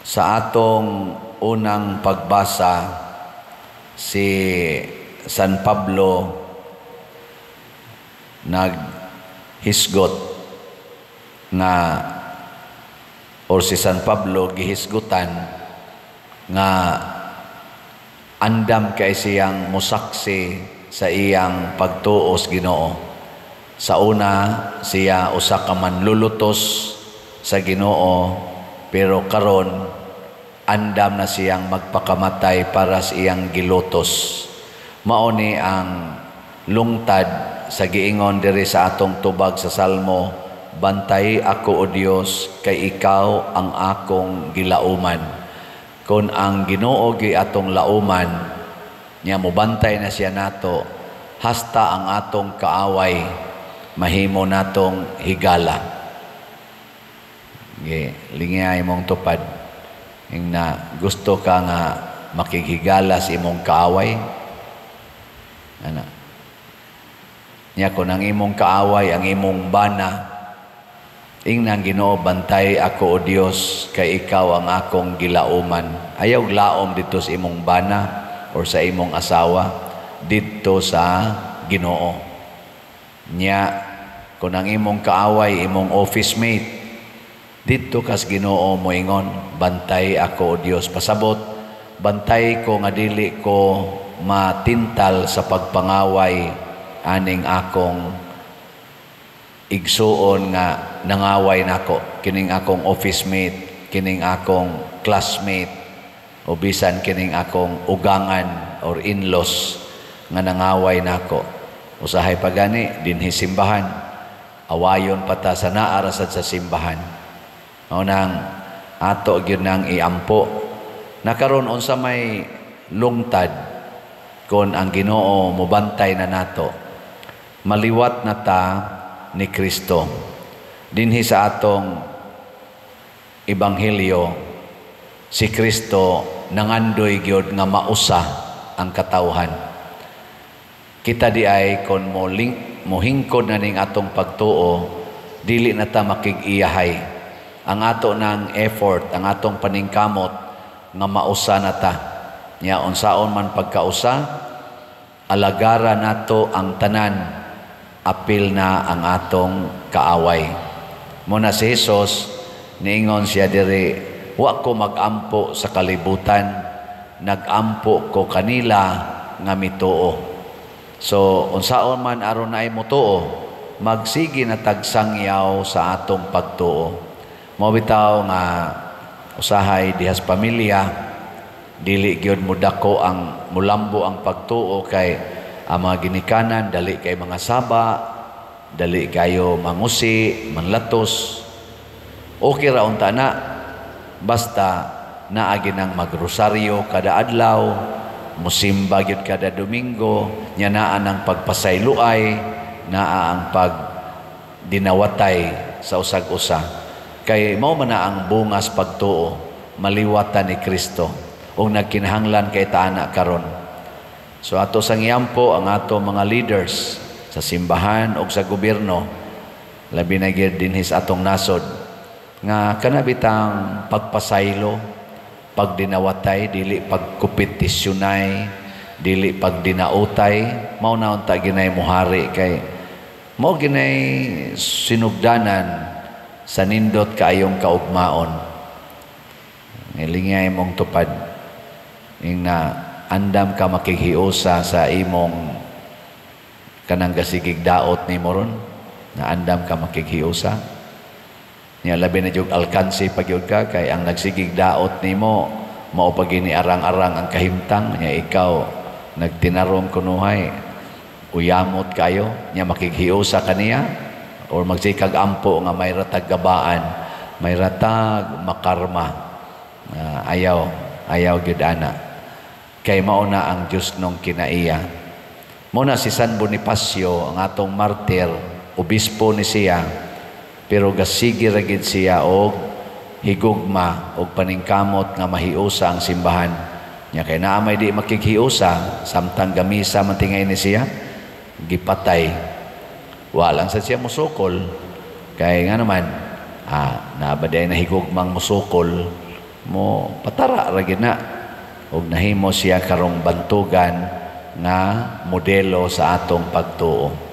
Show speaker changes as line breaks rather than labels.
Sa atong unang pagbasa, si San Pablo naghisgot nga or si San Pablo gihisgutan nga andam kay siyang musaksi sa iyang pagtuos Ginoo. Sa una, siya usa ka manlulutos sa Ginoo, pero karon andam na siyang magpakamatay para sa iyang gilutos. Mao ni ang lungtad sa giingon diri sa atong tubag sa Salmo, "Bantay ako o Dios, kay ikaw ang akong gilauman." Kung ang Ginoo gi atong lauman, nya mobantay na siya nato, hasta ang atong kaaway mahimo natong higala. Lingay mong tupad ing na gusto ka nga makighigala sa imong kaaway. Ana. Nya kung ang imong kaaway ang imong bana, ing nang Ginoo, "Bantay ako o Dios, kay ikaw ang akong gilauman." Ayaw laom dito sa imong bana or sa imong asawa, dito sa Ginoo. Nya kung ang imong kaaway imong office mate, dito kas Ginoo mo ingon, "Bantay ako o Dios." Pasabot, bantay ko nga dili ko matintal sa pagpangaway aning akong igsuon nga nangaway nako, kining akong office mate, kining akong classmate, o bisan kining akong ugangan or in-laws nga nangaway nako. Usahay pa gani dinhi simbahan, awayon pata sa naarasad sa simbahan. Nang ato gyud nang iampo. Nakaron unsa may lungtad kon ang Ginoo mobantay na nato. Maliwat na ta ni Kristo. Dinhi sa atong ebanghelyo, si Kristo nangandoy gyud nga mausa ang katawhan. Kita di ay kon mohingkod na ning atong pagtuo, dili na ta makig-iyahay. Ang ato ng effort, ang atong paningkamot nga mausa na ta. Nya unsaon man pagkausa, alagara nato ang tanan, apil na ang atong kaaway. Muna si Jesus, niingon siya diri, "Wa ko magampo sa kalibutan, nagampo ko kanila nga mituo." So unsaon man aron ay mutuo, magsige na tagsangyaw sa atong pagtuo. Mao bitaw nga usahay dihas pamilya, dili gyud mudako ang mulambo ang pagtuo kay ang mga ginikanan dali kay mga saba, dali kayo mangusi, manlatos. Okay ra unta na, basta naa ginang magrosaryo kada adlaw, musimba gyud kada Domingo, nya naa nang pagpasayloay, naa ang pagdinawatay sa usag-usa. Kay mao man na ang bungas pagtuo, maliwatan ni Kristo ug nagkinahanglan kay taana karon. So ato sang iyampo ang ato mga leaders sa simbahan ug sa gobyerno, labi na gyud dinhi sa atong nasod, nga kanabitang pagpasaylo, pagdinawatay, dili pagkompetisyonay, dili pagdinautay, mao na unta ginay muhari kay mao ginay sinugdanan sa nindot kaayong kaugmaon. Ngilingay mong tupad ing na andam ka makighiusa sa imong kanang gasigig daot ni moron, na andam ka makighiusa. Nya labi na jud alkansi pagyud ka kay ang nagsigig daot nimo mao pa gini arang-arang ang kahimtang, nya ikaw nagtinarong kunuhay uyamot kayo, nya makighiusa kaniya or magsikag ampo nga may ratag gabaan, may ratag makarma. Ayaw gyud ana. Kay mao na ang Dios nung kinaiya. Muna si San Bonifacio, ang atong martir, obispo ni siya, pero gasigi ra gid siya og higugma og paningkamot nga mahiusa ang simbahan. Nya kay naa may di makighiusa, samtang gamisa man tingay ni siya, gipatay. Walang sa siya musukol. Kaya nga naman, nabaday na higugmang musukol, mo patara ra gid na ug nahimo siya karong bantugan nga modelo sa atong pagtuo.